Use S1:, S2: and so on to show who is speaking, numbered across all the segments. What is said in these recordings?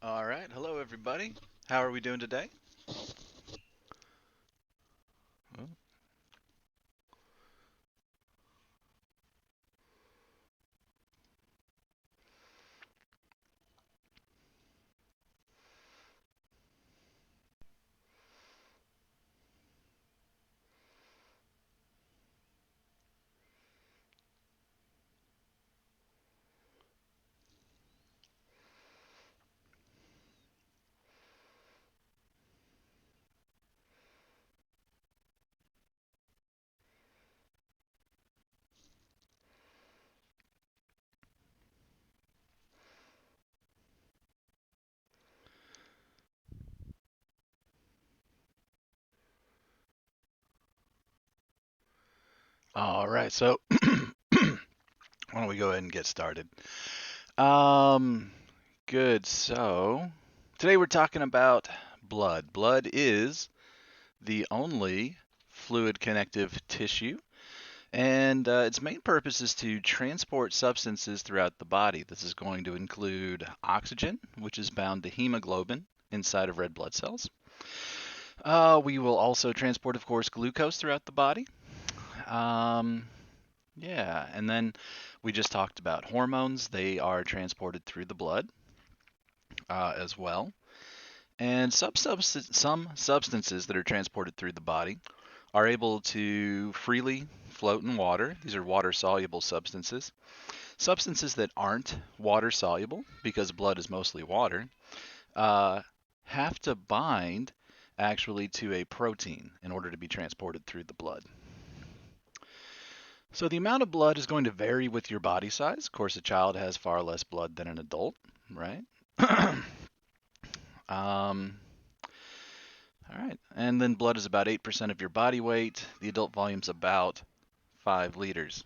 S1: All right. Hello, everybody. How are we doing today? Oh, all right. So, why don't we go ahead and get started? Um, Good. So, today we're talking about blood. Blood is the only fluid connective tissue, and its main purpose is to transport substances throughout the body. This is going to include oxygen, which is bound to hemoglobin inside of red blood cells. We will also transport, of course, glucose throughout the body. Um, yeah, and then we just talked about hormones. They are transported through the blood as well. And some substances that are transported through the body are able to freely float in water. These are water soluble substances. Substances that aren't water soluble, because blood is mostly water, uh, have to bind actually to a protein in order to be transported through the blood. So the amount of blood is going to vary with your body size. Of course, a child has far less blood than an adult, right? um, all right. And then blood is about 8% of your body weight. The adult volume is about 5 liters.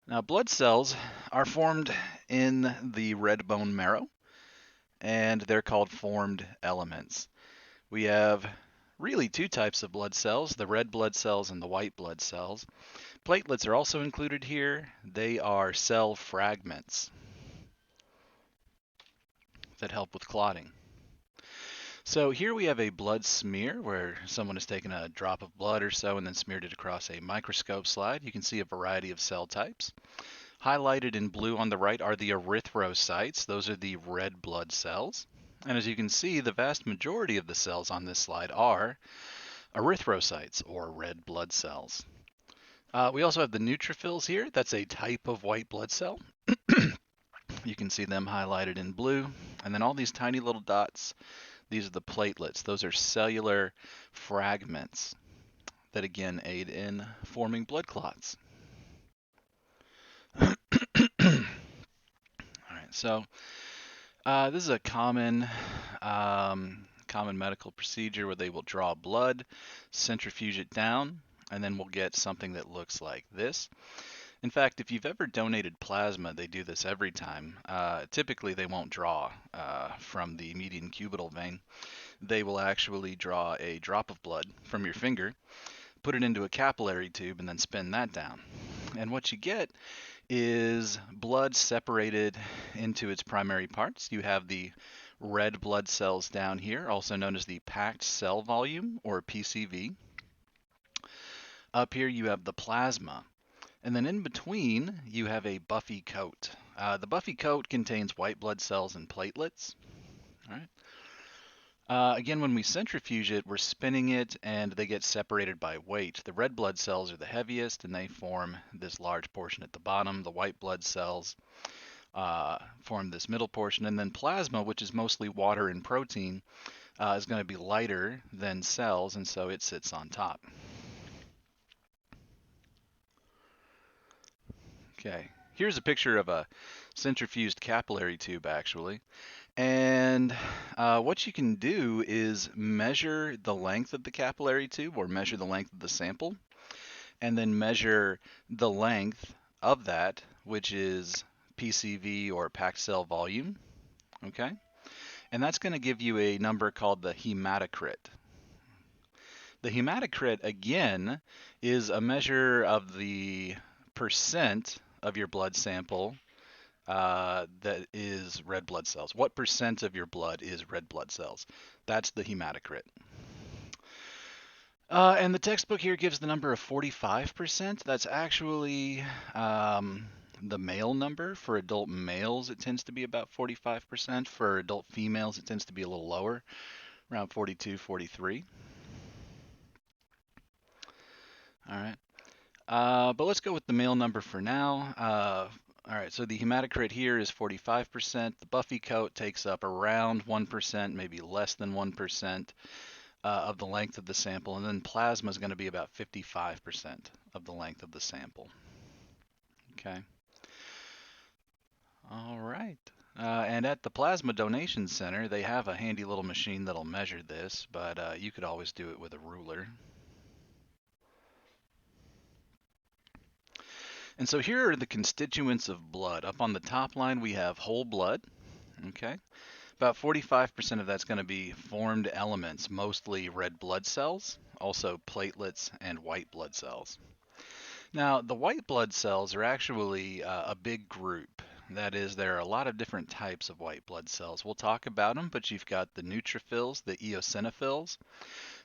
S1: Now, blood cells are formed in the red bone marrow, and they're called formed elements. We have really two types of blood cells, the red blood cells and the white blood cells. Platelets are also included here. They are cell fragments that help with clotting. So here we have a blood smear where someone has taken a drop of blood or so and then smeared it across a microscope slide. You can see a variety of cell types. Highlighted in blue on the right are the erythrocytes. Those are the red blood cells. And as you can see, the vast majority of the cells on this slide are erythrocytes, or red blood cells. We also have the neutrophils here. That's a type of white blood cell. You can see them highlighted in blue. And then all these tiny little dots, these are the platelets. Those are cellular fragments that again aid in forming blood clots. All right, so this is a common medical procedure where they will draw blood, centrifuge it down, and then we'll get something that looks like this. In fact, if you've ever donated plasma, they do this every time. Typically, they won't draw from the median cubital vein. They will actually draw a drop of blood from your finger, put it into a capillary tube, and then spin that down. And what you get is blood separated into its primary parts. You have the red blood cells down here, also known as the packed cell volume, or PCV. Up here you have the plasma. And then in between, you have a buffy coat. The buffy coat contains white blood cells and platelets. All right. Again, when we centrifuge it, we're spinning it and they get separated by weight. The red blood cells are the heaviest and they form this large portion at the bottom. The white blood cells form this middle portion. And then plasma, which is mostly water and protein, is going to be lighter than cells, and so it sits on top. Okay, here's a picture of a centrifuged capillary tube, actually. And what you can do is measure the length of the capillary tube or measure the length of the sample, and then measure the length of that, which is PCV or packed cell volume. Okay? And that's going to give you a number called the hematocrit. The hematocrit, again, is a measure of the percent of your blood sample that is red blood cells. What percent of your blood is red blood cells? That's the hematocrit. And the textbook here gives the number of 45%. That's actually the male number. For adult males, it tends to be about 45%. For adult females, it tends to be a little lower, around 42, 43. All right. But let's go with the male number for now. All right, so the hematocrit here is 45%. The Buffy coat takes up around 1%, maybe less than 1% of the length of the sample, and then plasma is going to be about 55% of the length of the sample. Okay. All right. And at the Plasma Donation Center, they have a handy little machine that'll measure this, but you could always do it with a ruler. And so here are the constituents of blood. Up on the top line, we have whole blood. Okay. About 45% of that's going to be formed elements, mostly red blood cells, also platelets and white blood cells. Now, the white blood cells are actually a big group. That is, there are a lot of different types of white blood cells. We'll talk about them, but you've got the neutrophils, the eosinophils,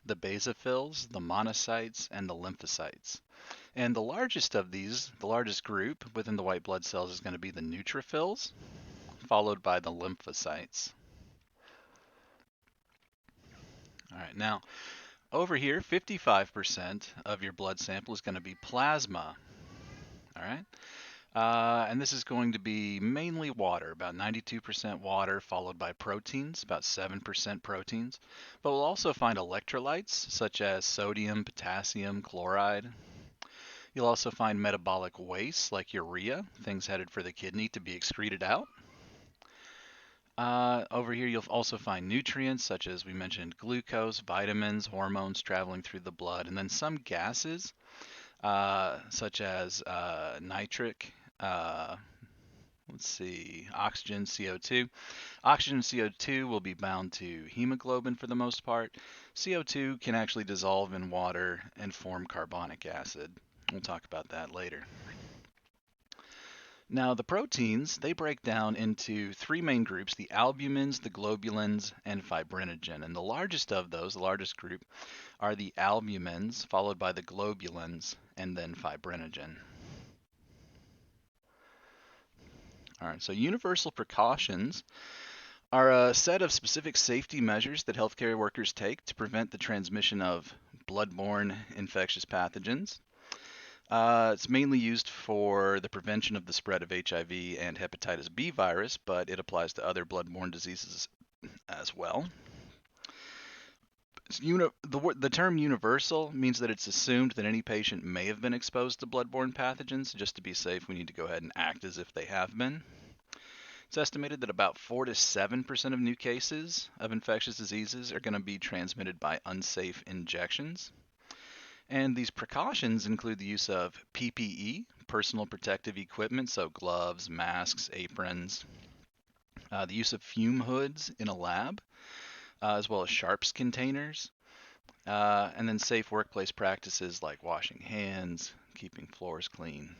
S1: the basophils, the monocytes, and the lymphocytes. And the largest of these, the largest group within the white blood cells is going to be the neutrophils, followed by the lymphocytes. All right, now over here, 55% of your blood sample is going to be plasma. All right, and this is going to be mainly water, about 92% water, followed by proteins, about 7% proteins. But we'll also find electrolytes such as sodium, potassium, chloride. You'll also find metabolic waste like urea, things headed for the kidney to be excreted out. Over here, you'll also find nutrients such as we mentioned glucose, vitamins, hormones traveling through the blood, and then some gases such as nitric, let's see, oxygen, CO2. Oxygen and CO2 will be bound to hemoglobin for the most part. CO2 can actually dissolve in water and form carbonic acid. We'll talk about that later. Now, the proteins, they break down into three main groups, the albumins, the globulins, and fibrinogen. And the largest of those, the largest group, are the albumins, followed by the globulins, and then fibrinogen. All right, so universal precautions are a set of specific safety measures that healthcare workers take to prevent the transmission of bloodborne infectious pathogens. It's mainly used for the prevention of the spread of HIV and hepatitis B virus, but it applies to other bloodborne diseases as well. The term universal means that it's assumed that any patient may have been exposed to bloodborne pathogens. Just to be safe, we need to go ahead and act as if they have been. It's estimated that about 4 to 7% of new cases of infectious diseases are going to be transmitted by unsafe injections. And these precautions include the use of PPE, personal protective equipment, so gloves, masks, aprons, the use of fume hoods in a lab, as well as sharps containers, and then safe workplace practices like washing hands, keeping floors clean.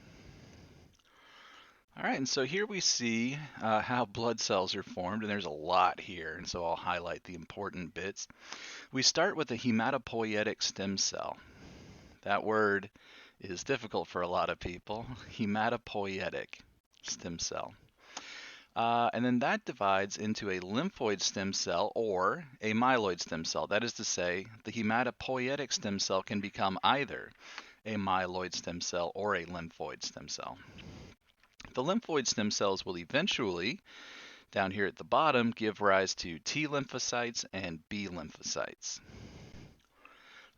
S1: All right, and so here we see how blood cells are formed, and there's a lot here, and so I'll highlight the important bits. We start with a hematopoietic stem cell. That word is difficult for a lot of people. Hematopoietic stem cell. And then that divides into a lymphoid stem cell or a myeloid stem cell. That is to say, the hematopoietic stem cell can become either a myeloid stem cell or a lymphoid stem cell. The lymphoid stem cells will eventually, down here at the bottom, give rise to T lymphocytes and B lymphocytes.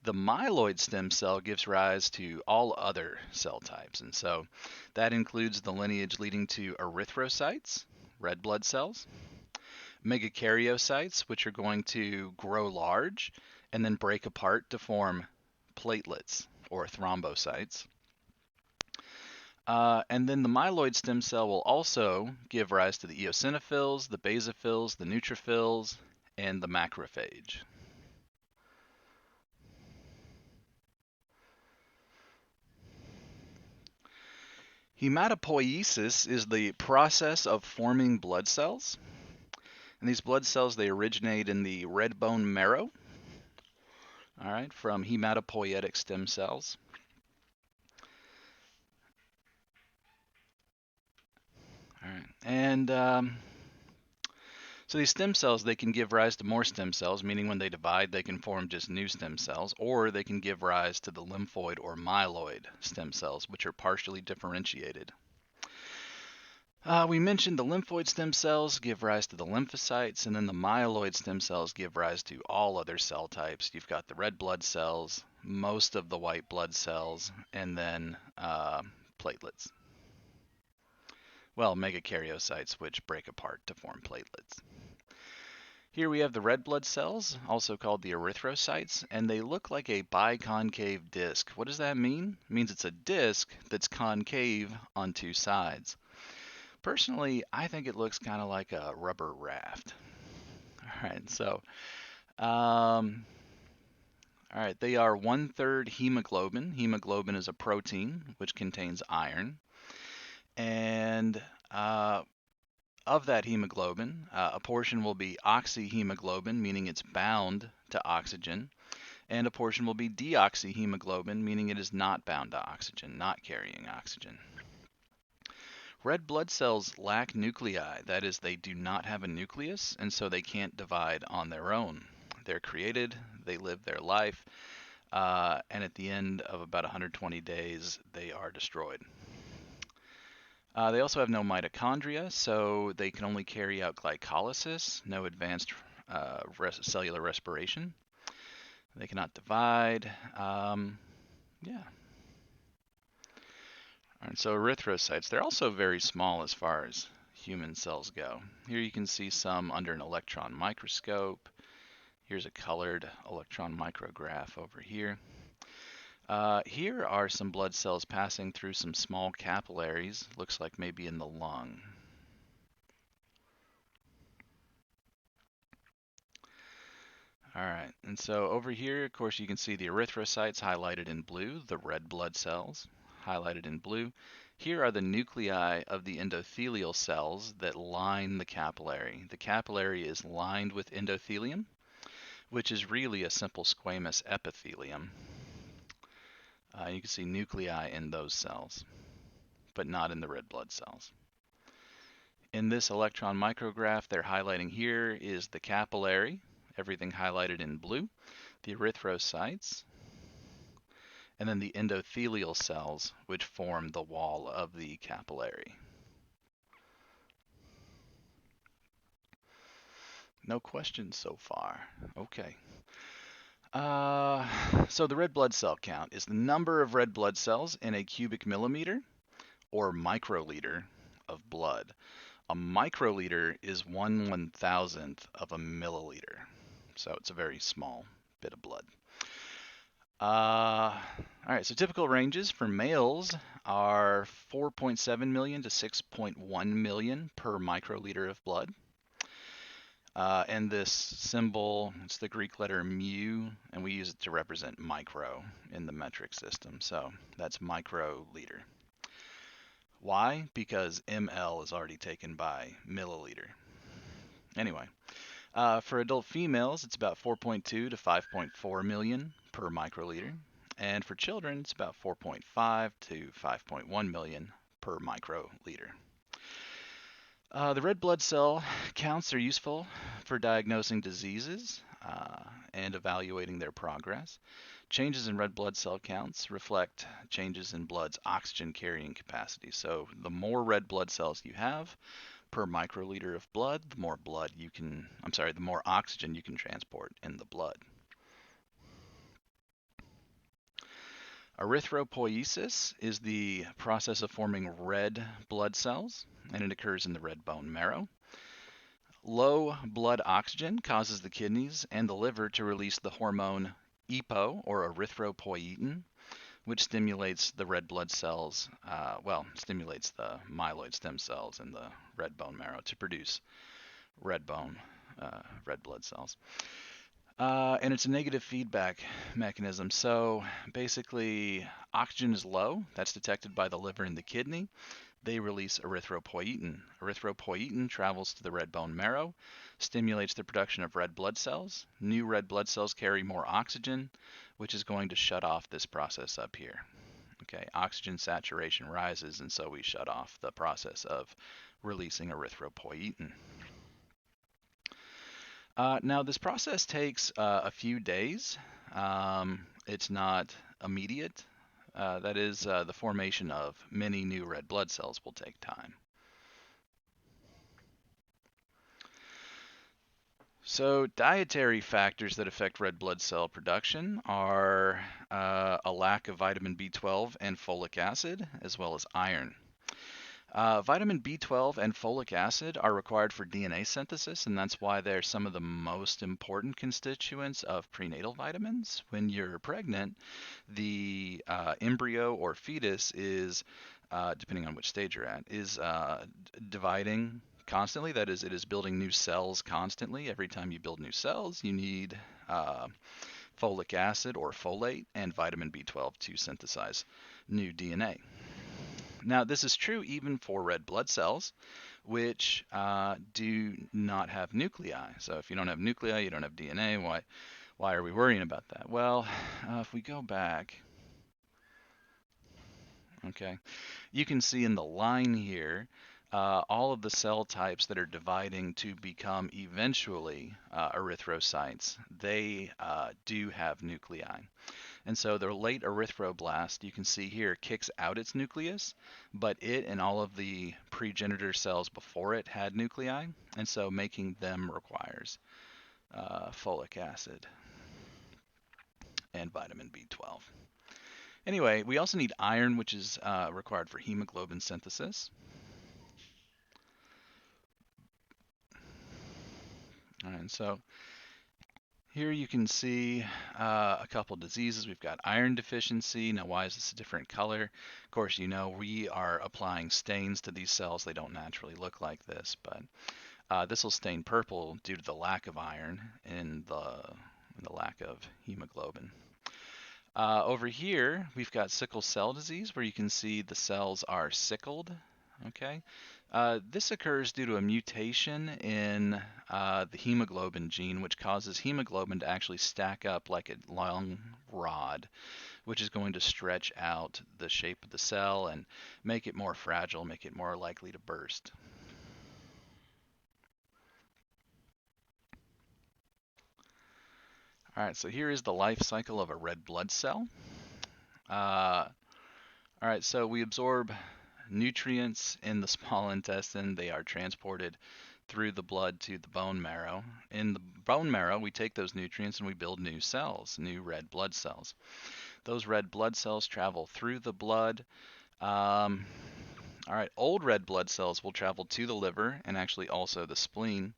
S1: The myeloid stem cell gives rise to all other cell types, and so that includes the lineage leading to erythrocytes, red blood cells, megakaryocytes, which are going to grow large and then break apart to form platelets or thrombocytes. And then the myeloid stem cell will also give rise to the eosinophils, the basophils, the neutrophils, and the macrophage. Hematopoiesis is the process of forming blood cells. And these blood cells, they originate in the red bone marrow, all right, from hematopoietic stem cells. All right, and so these stem cells, they can give rise to more stem cells, meaning when they divide, they can form just new stem cells, or they can give rise to the lymphoid or myeloid stem cells, which are partially differentiated. We mentioned the lymphoid stem cells give rise to the lymphocytes, and then the myeloid stem cells give rise to all other cell types. You've got the red blood cells, most of the white blood cells, and then platelets. Well, megakaryocytes, which break apart to form platelets. Here we have the red blood cells, also called the erythrocytes, and they look like a biconcave disc. What does that mean? It means it's a disc that's concave on two sides. Personally, I think it looks kind of like a rubber raft. All right, so, all right, they are 1/3 hemoglobin. Hemoglobin is a protein which contains iron. And of that hemoglobin, a portion will be oxyhemoglobin, meaning it's bound to oxygen, and a portion will be deoxyhemoglobin, meaning it is not bound to oxygen, not carrying oxygen. Red blood cells lack nuclei, that is, they do not have a nucleus, and so they can't divide on their own. They're created, they live their life, and at the end of about 120 days, they are destroyed. They also have no mitochondria, so they can only carry out glycolysis, no advanced cellular respiration. They cannot divide. Yeah. All right, so erythrocytes, they're also very small as far as human cells go. Here you can see some under an electron microscope. Here's a colored electron micrograph over here. Here are some blood cells passing through some small capillaries, looks like maybe in the lung. All right, and so over here, of course, you can see the erythrocytes highlighted in blue, the red blood cells highlighted in blue. Here are the nuclei of the endothelial cells that line the capillary. The capillary is lined with endothelium, which is really a simple squamous epithelium. You can see nuclei in those cells, but not in the red blood cells. In this electron micrograph, they're highlighting here is the capillary, everything highlighted in blue, the erythrocytes, and then the endothelial cells, which form the wall of the capillary. No questions so far. Okay. So the red blood cell count is the number of red blood cells in a cubic millimeter or microliter of blood. A microliter is 1/1000th of a milliliter. So it's a very small bit of blood. All right, so typical ranges for males are 4.7 million to 6.1 million per microliter of blood. And this symbol, it's the Greek letter mu, and we use it to represent micro in the metric system. So that's microliter. Why? Because ml is already taken by milliliter. Anyway, for adult females, it's about 4.2 to 5.4 million per microliter. And for children, it's about 4.5 to 5.1 million per microliter. The red blood cell counts are useful for diagnosing diseases and evaluating their progress. Changes in red blood cell counts reflect changes in blood's oxygen carrying capacity. So the more red blood cells you have per microliter of blood, the more the more oxygen you can transport in the blood. Erythropoiesis is the process of forming red blood cells, and it occurs in the red bone marrow. Low blood oxygen causes the kidneys and the liver to release the hormone EPO, or erythropoietin, which stimulates the red blood cells, stimulates the myeloid stem cells in the red bone marrow to produce red blood cells. And it's a negative feedback mechanism. So basically, oxygen is low. That's detected by the liver and the kidney. They release erythropoietin. Erythropoietin travels to the red bone marrow, stimulates the production of red blood cells. New red blood cells carry more oxygen, which is going to shut off this process up here. Okay, oxygen saturation rises, and so we shut off the process of releasing erythropoietin. Now, this process takes a few days. It's not immediate. That is, the formation of many new red blood cells will take time. So, dietary factors that affect red blood cell production are a lack of vitamin B12 and folic acid, as well as iron. Vitamin B12 and folic acid are required for DNA synthesis, and that's why they're some of the most important constituents of prenatal vitamins. When you're pregnant, the embryo or fetus is, depending on which stage you're at, is dividing constantly. That is, it is building new cells constantly. Every time you build new cells, you need uh, folic acid or folate and vitamin B12 to synthesize new DNA. Now, this is true even for red blood cells, which do not have nuclei. So if you don't have nuclei, you don't have DNA. Why are we worrying about that? Well, if we go back, okay, you can see in the line here all of the cell types that are dividing to become eventually erythrocytes. They do have nuclei. And so the late erythroblast, you can see here, kicks out its nucleus, but it and all of the progenitor cells before it had nuclei, and so making them requires folic acid and vitamin B12. Anyway, we also need iron, which is required for hemoglobin synthesis. And so here you can see a couple diseases. We've got iron deficiency. Now, why is this a different color? Of course, you know we are applying stains to these cells. They don't naturally look like this, but this will stain purple due to the lack of iron and the lack of hemoglobin. Over here, we've got sickle cell disease, where you can see the cells are sickled. Okay, this occurs due to a mutation in the hemoglobin gene, which causes hemoglobin to actually stack up like a long rod, which is going to stretch out the shape of the cell and make it more fragile, make it more likely to burst. All right, so here is the life cycle of a red blood cell. All right, so we absorb nutrients in the small intestine. They are transported through the blood to the bone marrow. In the bone marrow, we take those nutrients and we build new cells, new red blood cells. Those red blood cells travel through the blood. Um, all right, old red blood cells will travel to the liver and actually also the spleen,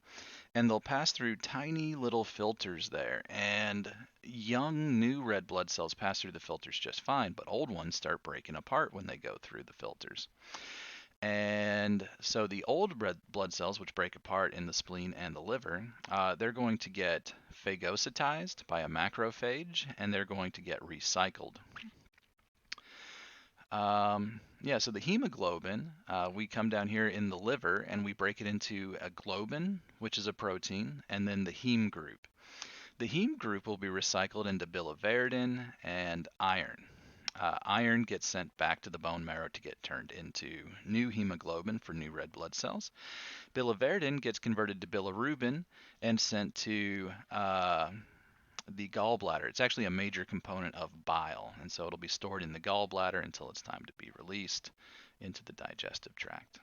S1: and they'll pass through tiny little filters there. And young new red blood cells pass through the filters just fine, but old ones start breaking apart when they go through the filters. And so the old red blood cells, which break apart in the spleen and the liver, they're going to get phagocytized by a macrophage, and they're going to get recycled. Yeah, so the hemoglobin, we come down here in the liver and we break it into a globin, which is a protein, and then the heme group. The heme group will be recycled into biliverdin and iron. Iron gets sent back to the bone marrow to get turned into new hemoglobin for new red blood cells. Biliverdin gets converted to bilirubin and sent to the gallbladder. It's actually a major component of bile, and so it'll be stored in the gallbladder until it's time to be released into the digestive tract.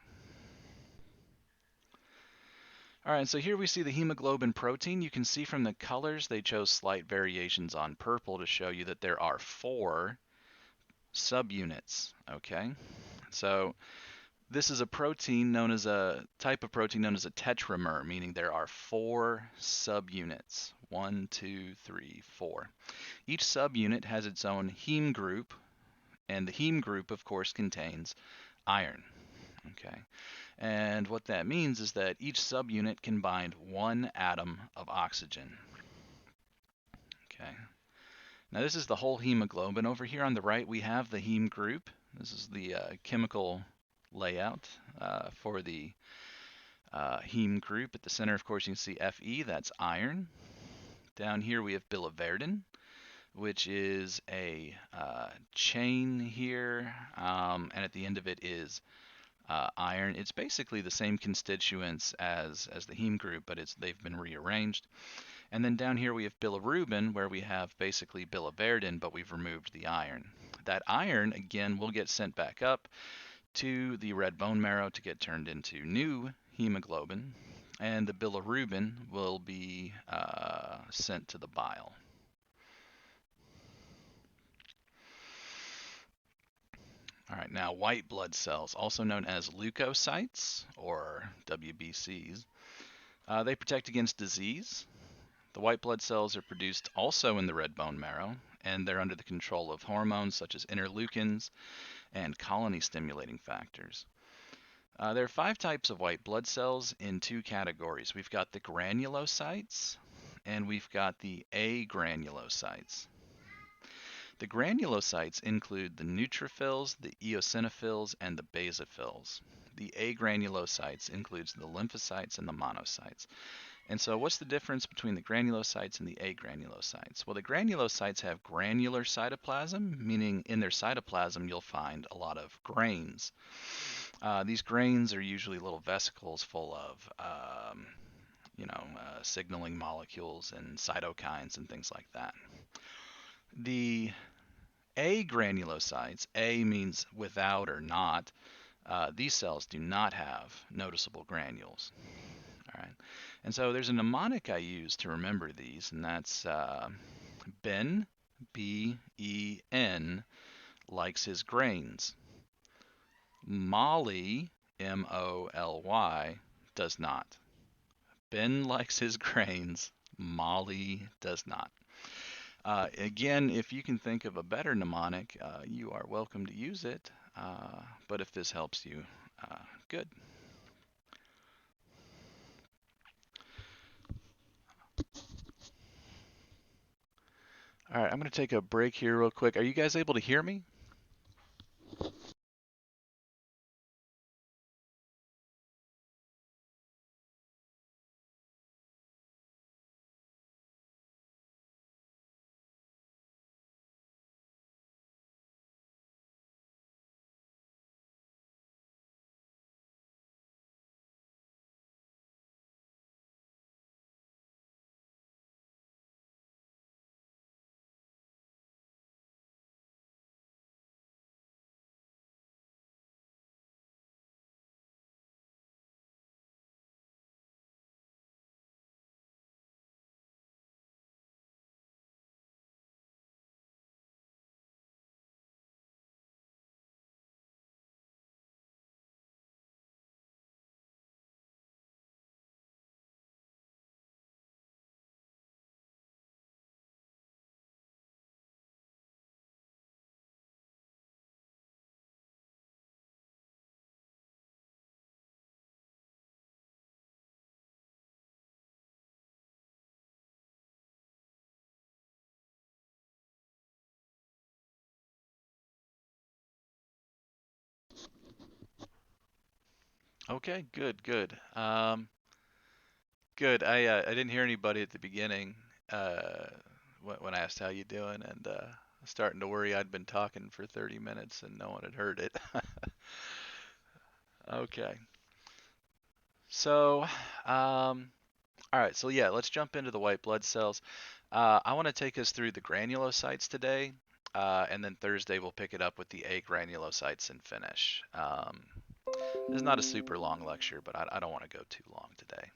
S1: All right, so here we see the hemoglobin protein. You can see from the colors they chose slight variations on purple to show you that there are 4 subunits. Okay, so this is a protein known as a type of protein known as a tetramer, meaning there are 4 subunits. 1, 2, 3, 4. Each subunit has its own heme group, and the heme group, of course, contains iron. Okay, and what that means is that each subunit can bind 1 atom of oxygen. Okay. Now this is the whole hemoglobin. Over here on the right, we have the heme group. This is the chemical layout for the heme group. At the center, of course, you can see Fe, that's iron. Down here we have biliverdin, which is a chain here, and at the end of it is iron. It's basically the same constituents as the heme group, but they've been rearranged. And then down here we have bilirubin, where we have basically biliverdin, but we've removed the iron. That iron, again, will get sent back up to the red bone marrow to get turned into new hemoglobin, and the bilirubin will be sent to the bile. All right, now white blood cells, also known as leukocytes or WBCs, they protect against disease. The white blood cells are produced also in the red bone marrow, and they're under the control of hormones such as interleukins and colony stimulating factors. There are 5 types of white blood cells in 2 categories. We've got the granulocytes and we've got the agranulocytes. The granulocytes include the neutrophils, the eosinophils, and the basophils. The agranulocytes includes the lymphocytes and the monocytes. And so what's the difference between the granulocytes and the agranulocytes? Well, the granulocytes have granular cytoplasm, meaning in their cytoplasm you'll find a lot of grains. These grains are usually little vesicles full of, signaling molecules and cytokines and things like that. The agranulocytes, A means without or not, these cells do not have noticeable granules. All right, and so there's a mnemonic I use to remember these, and that's Ben, B-E-N, likes his grains. Molly, M-O-L-Y, does not. Ben likes his grains. Molly does not. Again, if you can think of a better mnemonic, you are welcome to use it. But if this helps you, good. All right, I'm going to take a break here real quick. Are you guys able to hear me? Okay, good, good. Good. I didn't hear anybody at the beginning uh, when I asked how you doing, and starting to worry I'd been talking for 30 minutes and no one had heard it. Okay. So, all right. So yeah, let's jump into the white blood cells. I want to take us through the granulocytes today, and then Thursday we'll pick it up with the agranulocytes and finish. This is not a super long lecture, but I don't want to go too long today.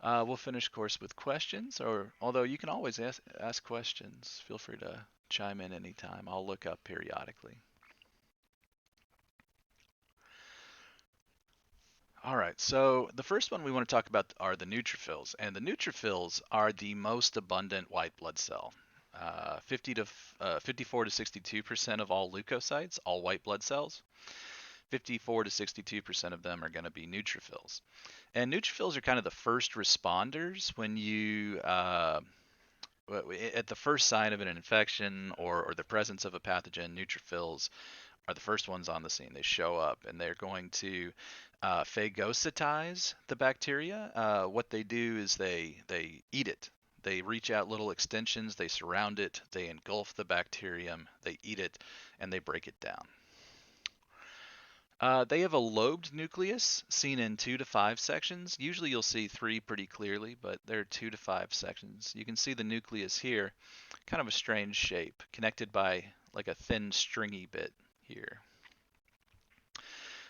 S1: We'll finish course with questions, or although you can always ask questions, feel free to chime in anytime. I'll look up periodically. All right, so the first one we want to talk about are the neutrophils, and the neutrophils are the most abundant white blood cell. 54 to 62% of all leukocytes, all white blood cells, 54 to 62% of them are going to be neutrophils. And neutrophils are kind of the first responders when you at the first sign of an infection or the presence of a pathogen, neutrophils are the first ones on the scene. They show up and they're going to phagocytize the bacteria. What they do is they eat it. They reach out little extensions, they surround it, they engulf the bacterium, they eat it, and they break it down. They have a lobed nucleus seen in 2 to 5 sections. Usually you'll see 3 pretty clearly, but there are 2 to 5 sections. You can see the nucleus here, kind of a strange shape, connected by like a thin stringy bit here.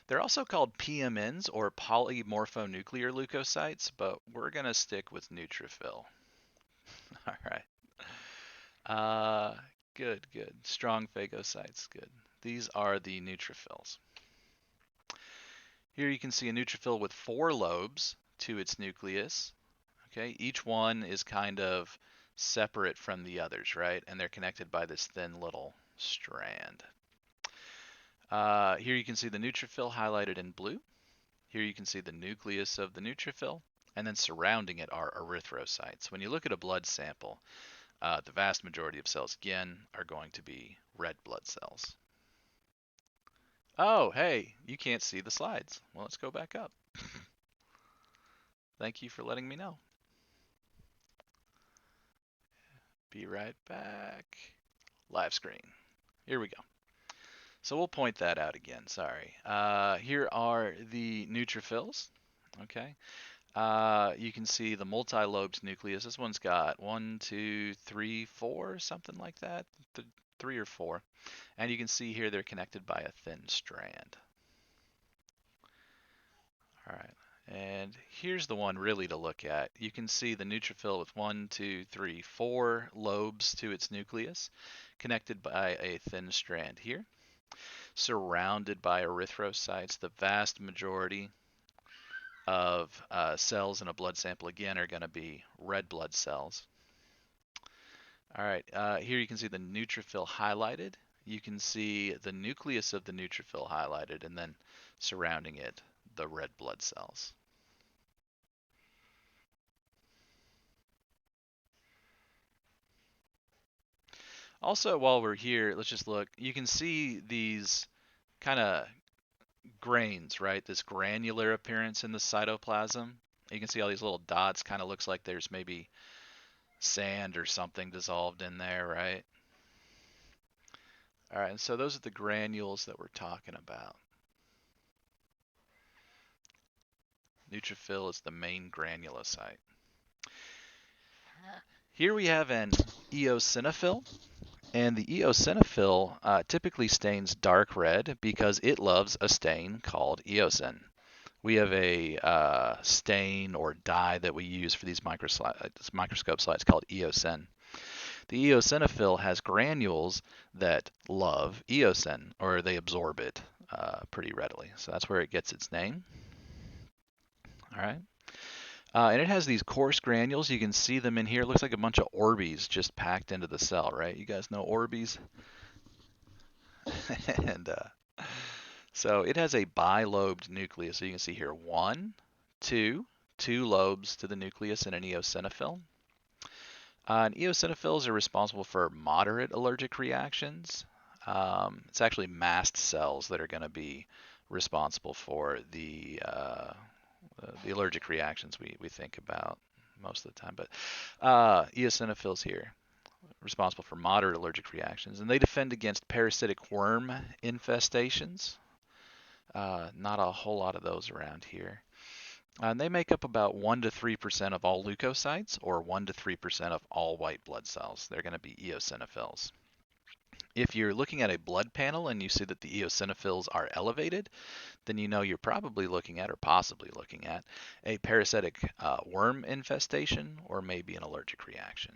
S1: They're also called PMNs or polymorphonuclear leukocytes, but we're going to stick with neutrophil. All right. Uh, good, good. Strong phagocytes, good. These are the neutrophils. Here you can see a neutrophil with 4 lobes to its nucleus. Okay, each one is kind of separate from the others, right? And they're connected by this thin little strand. Here you can see the neutrophil highlighted in blue. Here you can see the nucleus of the neutrophil, and then surrounding it are erythrocytes. When you look at a blood sample, the vast majority of cells, again, are going to be red blood cells. Oh, hey, you can't see the slides. Well, let's go back up. Thank you for letting me know. Be right back. Live screen. Here we go. So we'll point that out again, sorry. Here are the neutrophils, okay? You can see the multi-lobed nucleus. This one's got 1, 2, 3, 4, something like that, 3 or 4. And you can see here they're connected by a thin strand. All right, and here's the one really to look at. You can see the neutrophil with 1, 2, 3, 4 lobes to its nucleus, connected by a thin strand here, surrounded by erythrocytes. The vast majority of cells in a blood sample, again, are going to be red blood cells. All right, here you can see the neutrophil highlighted. You can see the nucleus of the neutrophil highlighted, and then surrounding it, the red blood cells. Also, while we're here, let's just look. You can see these kind of grains, right? This granular appearance in the cytoplasm. You can see all these little dots. Kind of looks like there's maybe sand or something dissolved in there, right? All right, and so those are the granules that we're talking about. Neutrophil is the main granulocyte. Here we have an eosinophil, and the eosinophil typically stains dark red because it loves a stain called eosin. We have a stain or dye that we use for these microscope slides called eosin. The eosinophil has granules that love eosin, or they absorb it pretty readily. So that's where it gets its name. All right. And it has these coarse granules. You can see them in here. It looks like a bunch of Orbeez just packed into the cell, right? You guys know Orbeez? and so it has a bilobed nucleus. So you can see here 1, 2, 2 lobes to the nucleus in an eosinophil. And eosinophils are responsible for moderate allergic reactions. It's actually mast cells that are going to be responsible for the allergic reactions we think about most of the time. But eosinophils here, responsible for moderate allergic reactions, and they defend against parasitic worm infestations. Not a whole lot of those around here. And they make up about 1 to 3% of all leukocytes, or 1 to 3% of all white blood cells. They're going to be eosinophils. If you're looking at a blood panel and you see that the eosinophils are elevated, then you know you're probably looking at, or possibly looking at, a parasitic worm infestation or maybe an allergic reaction.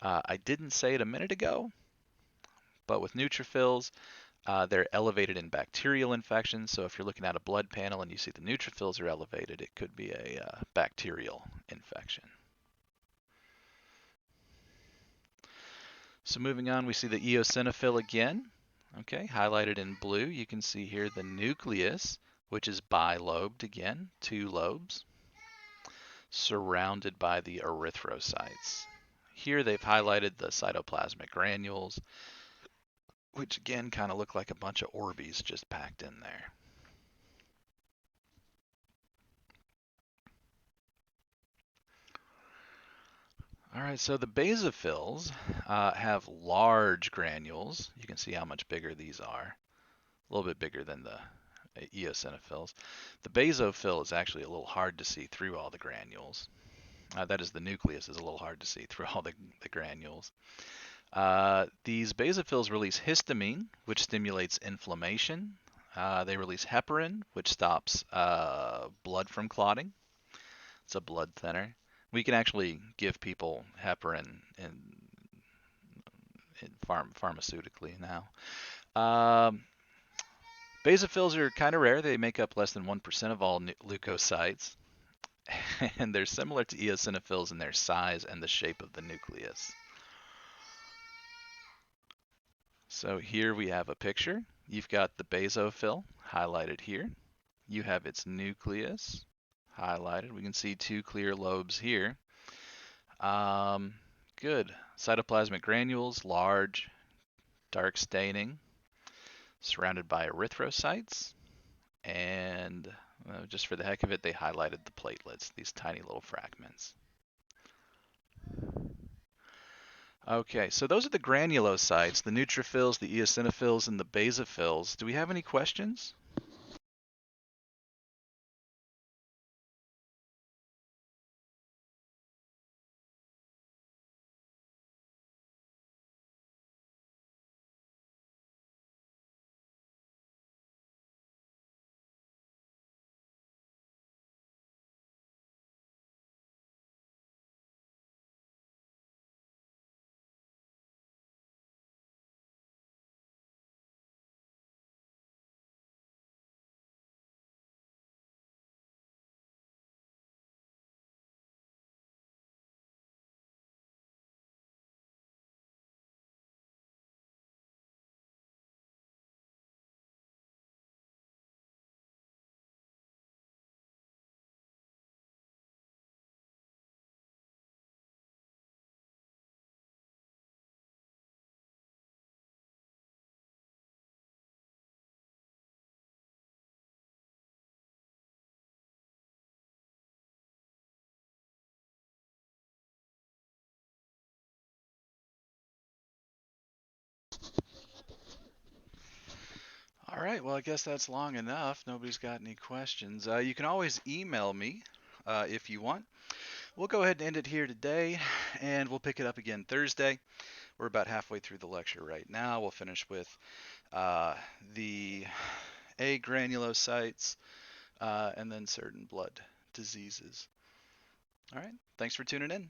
S1: I didn't say it a minute ago, but with neutrophils, they're elevated in bacterial infections. So if you're looking at a blood panel and you see the neutrophils are elevated, it could be a bacterial infection. So moving on, we see the eosinophil again. Okay, highlighted in blue, you can see here the nucleus, which is bilobed again, 2 lobes, surrounded by the erythrocytes. Here they've highlighted the cytoplasmic granules, which again kind of look like a bunch of Orbeez just packed in there. All right, so the basophils have large granules. You can see how much bigger these are. A little bit bigger than the eosinophils. The basophil is actually a little hard to see through all the granules. That is, the nucleus is a little hard to see through all the granules. These basophils release histamine, which stimulates inflammation. They release heparin, which stops blood from clotting. It's a blood thinner. We can actually give people heparin pharmaceutically now. Basophils are kind of rare. They make up less than 1% of all leukocytes. And they're similar to eosinophils in their size and the shape of the nucleus. So here we have a picture. You've got the basophil highlighted here. You have its nucleus highlighted. We can see two clear lobes here. Good. Cytoplasmic granules, large, dark staining, surrounded by erythrocytes. And just for the heck of it, they highlighted the platelets, these tiny little fragments. Okay, so those are the granulocytes, the neutrophils, the eosinophils, and the basophils. Do we have any questions? All right, well, I guess that's long enough. Nobody's got any questions. You can always email me if you want. We'll go ahead and end it here today, and we'll pick it up again Thursday. We're about halfway through the lecture right now. We'll finish with the agranulocytes and then certain blood diseases. All right, thanks for tuning in.